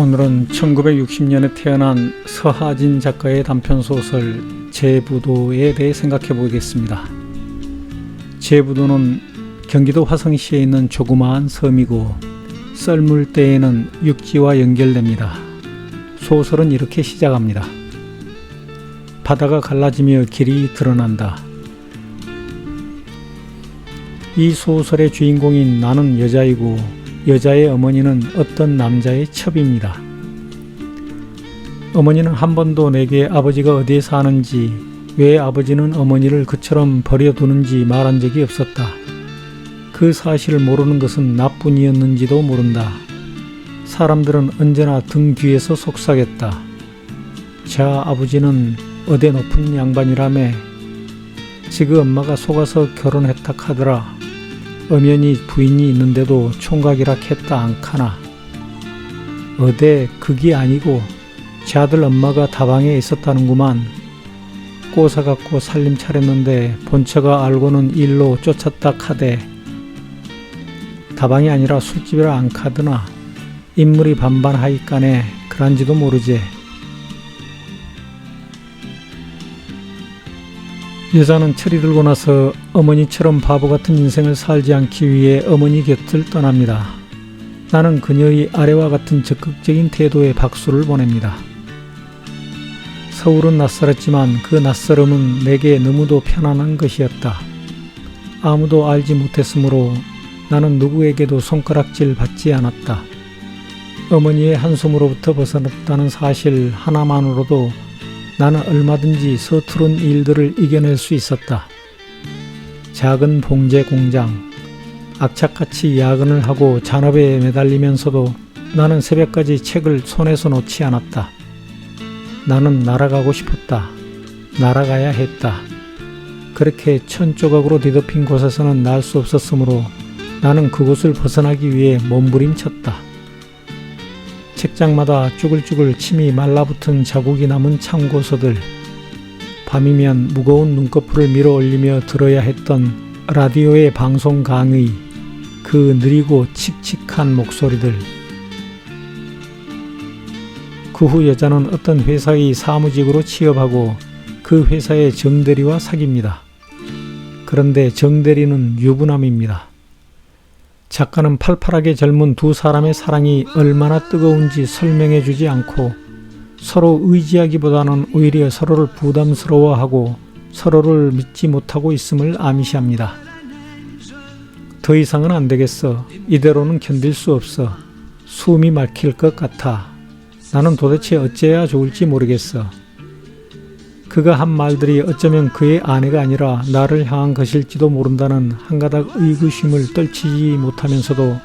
오늘은 1960년에 태어난 서하진 작가의 단편소설 제부도에 대해 생각해 보겠습니다. 제부도는 경기도 화성시에 있는 조그마한 섬이고 썰물 때에는 육지와 연결됩니다. 소설은 이렇게 시작합니다. 바다가 갈라지며 길이 드러난다. 이 소설의 주인공인 나는 여자이고 여자의 어머니는 어떤 남자의 첩입니다. 어머니는 한 번도 내게 아버지가 어디에 사는지, 왜 아버지는 어머니를 그처럼 버려두는지 말한 적이 없었다. 그 사실을 모르는 것은 나뿐이었는지도 모른다. 사람들은 언제나 등 뒤에서 속삭였다. 자, 아버지는 어디 높은 양반이라며. 지그 엄마가 속아서 결혼했다 카더라. 엄연히 부인이 있는데도 총각이라 했다 안카나. 어데 그게 아니고 자들 엄마가 다방에 있었다는구만. 꼬사갖고 살림 차렸는데 본처가 알고는 일로 쫓았다 카대. 다방이 아니라 술집이라 안 카드나. 인물이 반반하이까네 그란지도 모르지. 여자는 철이 들고 나서 어머니처럼 바보 같은 인생을 살지 않기 위해 어머니 곁을 떠납니다. 나는 그녀의 아래와 같은 적극적인 태도에 박수를 보냅니다. 서울은 낯설었지만 그 낯설음은 내게 너무도 편안한 것이었다. 아무도 알지 못했으므로 나는 누구에게도 손가락질 받지 않았다. 어머니의 한숨으로부터 벗어났다는 사실 하나만으로도 나는 얼마든지 서투른 일들을 이겨낼 수 있었다. 작은 봉제 공장, 악착같이 야근을 하고 잔업에 매달리면서도 나는 새벽까지 책을 손에서 놓지 않았다. 나는 날아가고 싶었다. 날아가야 했다. 그렇게 천 조각으로 뒤덮인 곳에서는 날 수 없었으므로 나는 그곳을 벗어나기 위해 몸부림쳤다. 책장마다 쭈글쭈글 침이 말라붙은 자국이 남은 참고서들, 밤이면 무거운 눈꺼풀을 밀어 올리며 들어야 했던 라디오의 방송 강의, 그 느리고 칙칙한 목소리들. 그 후 여자는 어떤 회사의 사무직으로 취업하고 그 회사의 정대리와 사귑니다. 그런데 정대리는 유부남입니다. 작가는 팔팔하게 젊은 두 사람의 사랑이 얼마나 뜨거운지 설명해 주지 않고 서로 의지하기보다는 오히려 서로를 부담스러워하고 서로를 믿지 못하고 있음을 암시합니다. 더 이상은 안 되겠어. 이대로는 견딜 수 없어. 숨이 막힐 것 같아. 나는 도대체 어째야 좋을지 모르겠어. 그가 한 말들이 어쩌면 그의 아내가 아니라 나를 향한 것일지도 모른다는 한가닥 의구심을 떨치지 못하면서도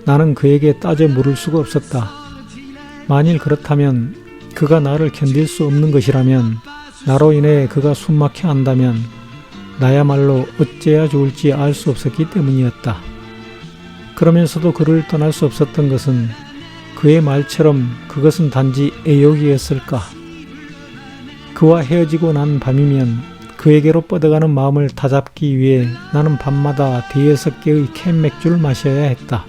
나는 그에게 따져 물을 수가 없었다. 만일 그렇다면, 그가 나를 견딜 수 없는 것이라면, 나로 인해 그가 숨막혀 한다면 나야말로 어째야 좋을지 알 수 없었기 때문이었다. 그러면서도 그를 떠날 수 없었던 것은 그의 말처럼 그것은 단지 애욕이었을까? 그와 헤어지고 난 밤이면 그에게로 뻗어가는 마음을 다잡기 위해 나는 밤마다 5-6개의 캔 맥주를 마셔야 했다.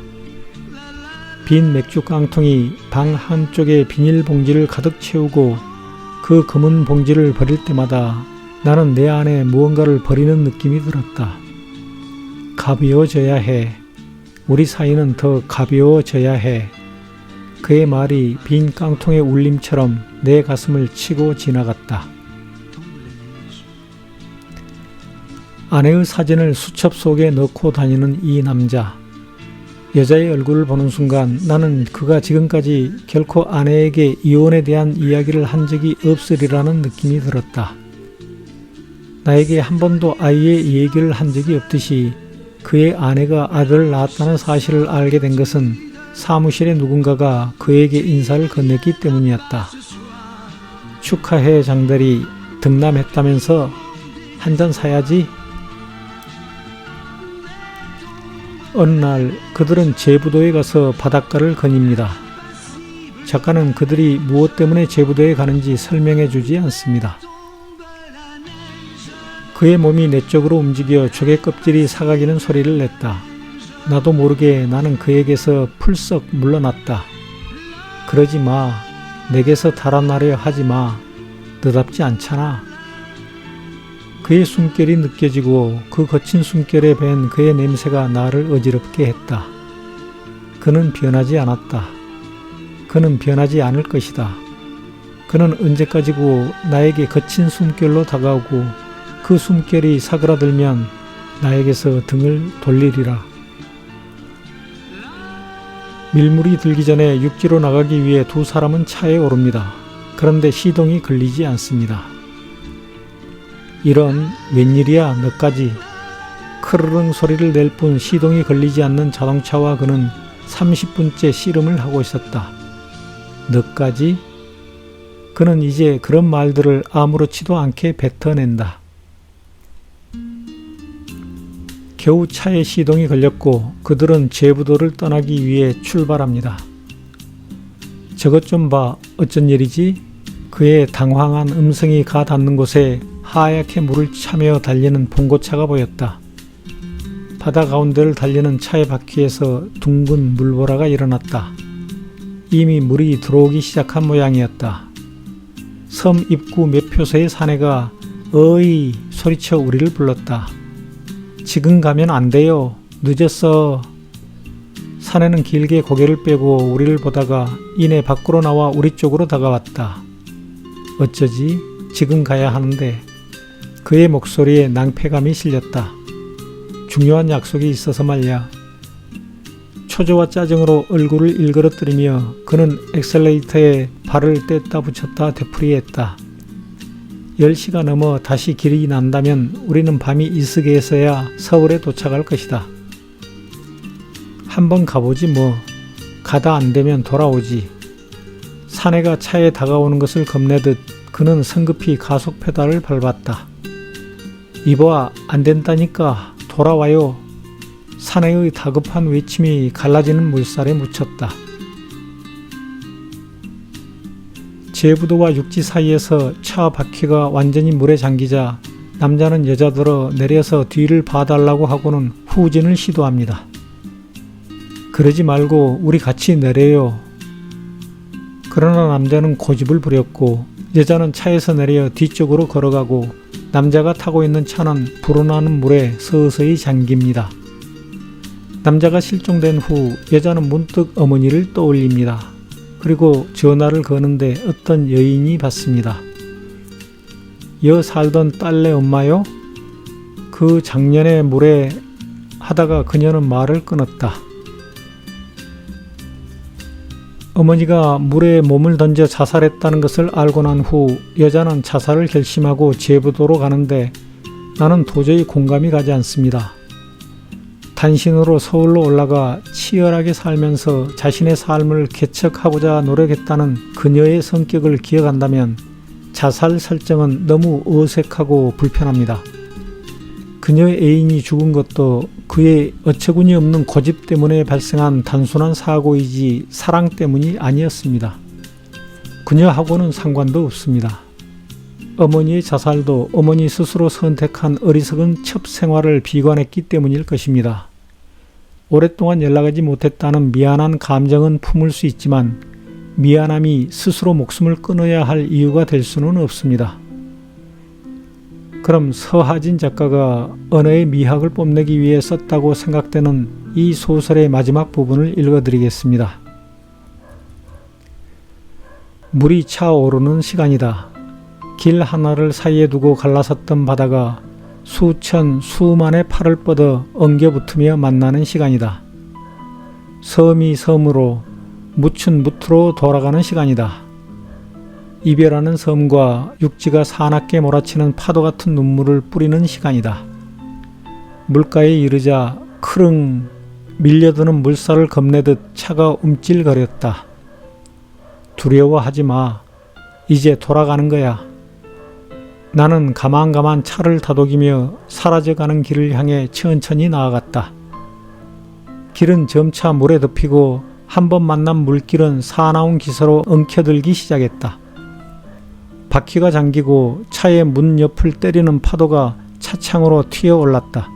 빈 맥주 깡통이 방 한쪽에 비닐봉지를 가득 채우고 그 검은 봉지를 버릴 때마다 나는 내 안에 무언가를 버리는 느낌이 들었다. 가벼워져야 해. 우리 사이는 더 가벼워져야 해. 그의 말이 빈 깡통의 울림처럼 내 가슴을 치고 지나갔다. 아내의 사진을 수첩 속에 넣고 다니는 이 남자. 여자의 얼굴을 보는 순간 나는 그가 지금까지 결코 아내에게 이혼에 대한 이야기를 한 적이 없으리라는 느낌이 들었다. 나에게 한 번도 아이의 얘기를 한 적이 없듯이 그의 아내가 아들을 낳았다는 사실을 알게 된 것은 사무실에 누군가가 그에게 인사를 건넸기 때문이었다. 축하해 장대리, 등남했다면서 한잔 사야지. 어느 날 그들은 제부도에 가서 바닷가를 거닙니다. 작가는 그들이 무엇 때문에 제부도에 가는지 설명해 주지 않습니다. 그의 몸이 내 쪽으로 움직여 조개 껍질이 사가기는 소리를 냈다. 나도 모르게 나는 그에게서 풀썩 물러났다. 그러지 마. 내게서 달아나려 하지 마. 너답지 않잖아. 그의 숨결이 느껴지고 그 거친 숨결에 밴 그의 냄새가 나를 어지럽게 했다. 그는 변하지 않았다. 그는 변하지 않을 것이다. 그는 언제까지고 나에게 거친 숨결로 다가오고 그 숨결이 사그라들면 나에게서 등을 돌리리라. 밀물이 들기 전에 육지로 나가기 위해 두 사람은 차에 오릅니다. 그런데 시동이 걸리지 않습니다. 이런 웬일이야 너까지. 크르릉 소리를 낼 뿐 시동이 걸리지 않는 자동차와 그는 30분째 씨름을 하고 있었다. 너까지? 그는 이제 그런 말들을 아무렇지도 않게 뱉어낸다. 겨우 차에 시동이 걸렸고 그들은 제부도를 떠나기 위해 출발합니다. 저것 좀 봐. 어쩐 일이지? 그의 당황한 음성이 가 닿는 곳에 하얗게 물을 차며 달리는 봉고차가 보였다. 바다 가운데를 달리는 차의 바퀴에서 둥근 물보라가 일어났다. 이미 물이 들어오기 시작한 모양이었다. 섬 입구 몇 표소의 사내가 어이 소리쳐 우리를 불렀다. 지금 가면 안 돼요. 늦었어. 사내는 길게 고개를 빼고 우리를 보다가 이내 밖으로 나와 우리 쪽으로 다가왔다. 어쩌지? 지금 가야 하는데. 그의 목소리에 낭패감이 실렸다. 중요한 약속이 있어서 말야. 초조와 짜증으로 얼굴을 일그러뜨리며 그는 엑셀레이터에 발을 뗐다 붙였다 되풀이했다. 10시가 넘어 다시 길이 난다면 우리는 밤이 이슬게 해서야 서울에 도착할 것이다. 한번 가보지 뭐. 가다 안 되면 돌아오지. 사내가 차에 다가오는 것을 겁내듯 그는 성급히 가속 페달을 밟았다. 이봐, 안 된다니까. 돌아와요. 사내의 다급한 외침이 갈라지는 물살에 묻혔다. 제부도와 육지 사이에서 차 바퀴가 완전히 물에 잠기자 남자는 여자들어 내려서 뒤를 봐달라고 하고는 후진을 시도합니다. 그러지 말고 우리 같이 내려요. 그러나 남자는 고집을 부렸고 여자는 차에서 내려 뒤쪽으로 걸어가고 남자가 타고 있는 차는 불어나는 물에 서서히 잠깁니다. 남자가 실종된 후 여자는 문득 어머니를 떠올립니다. 그리고 전화를 거는데 어떤 여인이 받습니다. 여 살던 딸네 엄마요? 그 작년에 물에 하다가 그녀는 말을 끊었다. 어머니가 물에 몸을 던져 자살했다는 것을 알고 난 후 여자는 자살을 결심하고 제부도로 가는데 나는 도저히 공감이 가지 않습니다. 단신으로 서울로 올라가 치열하게 살면서 자신의 삶을 개척하고자 노력했다는 그녀의 성격을 기억한다면 자살 설정은 너무 어색하고 불편합니다. 그녀의 애인이 죽은 것도 그의 어처구니 없는 고집 때문에 발생한 단순한 사고이지 사랑 때문이 아니었습니다. 그녀하고는 상관도 없습니다. 어머니의 자살도 어머니 스스로 선택한 어리석은 첩 생활을 비관했기 때문일 것입니다. 오랫동안 연락하지 못했다는 미안한 감정은 품을 수 있지만 미안함이 스스로 목숨을 끊어야 할 이유가 될 수는 없습니다. 그럼 서하진 작가가 언어의 미학을 뽐내기 위해 썼다고 생각되는 이 소설의 마지막 부분을 읽어드리겠습니다. 물이 차오르는 시간이다. 길 하나를 사이에 두고 갈라섰던 바다가 수천 수만의 팔을 뻗어 엉겨붙으며 만나는 시간이다. 섬이 섬으로, 묻은 묻으로 돌아가는 시간이다. 이별하는 섬과 육지가 사납게 몰아치는 파도 같은 눈물을 뿌리는 시간이다. 물가에 이르자 크릉 밀려드는 물살을 겁내듯 차가 움찔거렸다. 두려워하지 마. 이제 돌아가는 거야. 나는 가만가만 차를 다독이며 사라져가는 길을 향해 천천히 나아갔다. 길은 점차 물에 덮이고 한 번 만난 물길은 사나운 기세로 엉켜들기 시작했다. 바퀴가 잠기고 차의 문 옆을 때리는 파도가 차창으로 튀어올랐다.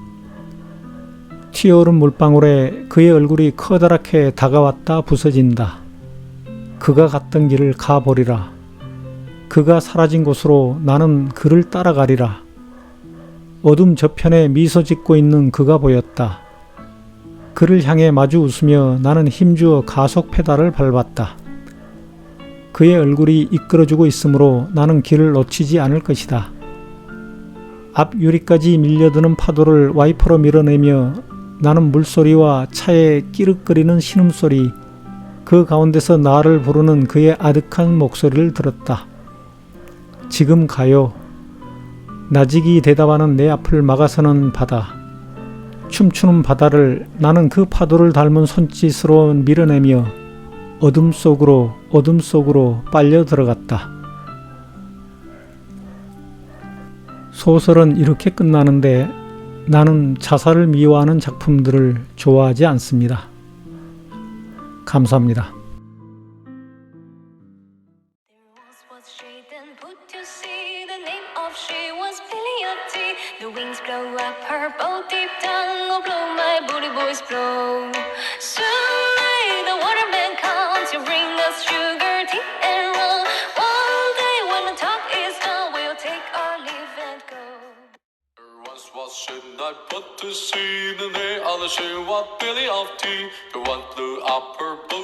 튀어오른 물방울에 그의 얼굴이 커다랗게 다가왔다 부서진다. 그가 갔던 길을 가보리라. 그가 사라진 곳으로 나는 그를 따라가리라. 어둠 저편에 미소 짓고 있는 그가 보였다. 그를 향해 마주 웃으며 나는 힘주어 가속 페달을 밟았다. 그의 얼굴이 이끌어주고 있으므로 나는 길을 놓치지 않을 것이다. 앞 유리까지 밀려드는 파도를 와이퍼로 밀어내며 나는 물소리와 차의 끼륵거리는 신음소리, 그 가운데서 나를 부르는 그의 아득한 목소리를 들었다. 지금 가요. 나직이 대답하는 내 앞을 막아서는 바다. 춤추는 바다를 나는 그 파도를 닮은 손짓으로 밀어내며 어둠 속으로 빨려 들어갔다. 소설은 이렇게 끝나는데 나는 자살을 미화하는 작품들을 좋아하지 않습니다. 감사합니다. The wings blow up her boat deep down, oh blow my booty boys blow. Soon may the waterman comes to bring us sugar, tea and rum. One day when the talk is done, we'll take our leave and go. Once was a night put to sea, the day other she was Billy of tea. The one flew up her boat.